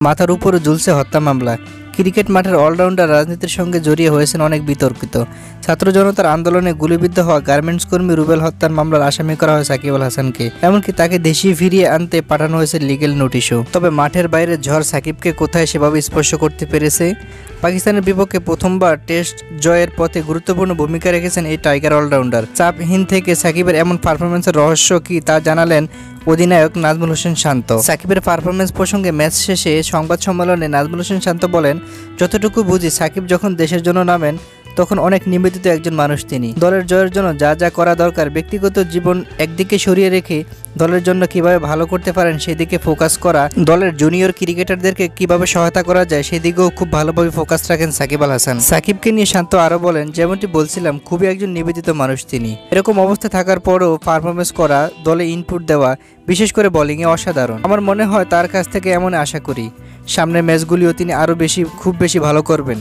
মাথার উপরে ঝুলছে হত্যা মামলা। ক্রিকেট মাঠের অলরাউন্ডার রাজনীতির সঙ্গে জড়িয়ে হয়েছেন অনেক বিতর্কিত। ছাত্র জনতার আন্দোলনে গুলিবিদ্ধ হওয়া গার্মেন্টস কর্মী রুবেল হত্যার মামলার আসামি করা হয় সাকিব আল হাসানকে। এমনকি তাকে দেশে ফিরিয়ে আনতে পাঠানো হয়েছে লিগেল নোটিশও। তবে মাঠের বাইরে ঝড় সাকিবকে কোথায় সেভাবে স্পর্শ করতে পেরেছে? পাকিস্তানের বিপক্ষে প্রথমবার টেস্ট জয়ের পথে গুরুত্বপূর্ণ ভূমিকা রেখেছেন এই টাইগার অলরাউন্ডার। চাপহীন থেকে সাকিবের এমন পারফরমেন্সের রহস্য কি তা জানালেন অধিনায়ক নাজমুল হোসেন শান্ত। সাকিবের পারফরমেন্স প্রসঙ্গে ম্যাচ শেষে সংবাদ সম্মেলনে নাজমুল হোসেন শান্ত বলেন, যতটুকু বুঝি সাকিব যখন দেশের জন্য নামেন তখন অনেক নিবেদিত একজন মানুষ তিনি। দলের জয়ের জন্য যা যা করা দরকার ব্যক্তিগত জীবন একদিকে সরিয়ে রেখে দলের জন্য কিভাবে ভালো করতে পারেন সেদিকে ফোকাস করা, দলের জুনিয়র ক্রিকেটারদেরকে কিভাবে সহায়তা করা যায় সেদিকেও খুব ভালোভাবে ফোকাস রাখেন সাকিব আল হাসান। সাকিবকে নিয়ে শান্ত আরও বলেন, যেমনটি বলছিলাম খুবই একজন নিবেদিত মানুষ তিনি। এরকম অবস্থা থাকার পরও পারফরমেন্স করা, দলে ইনপুট দেওয়া, বিশেষ করে বোলিংয়ে অসাধারণ। আমার মনে হয় তার কাছ থেকে এমন আশা করি সামনের ম্যাচগুলিও তিনি আরও খুব বেশি ভালো করবেন।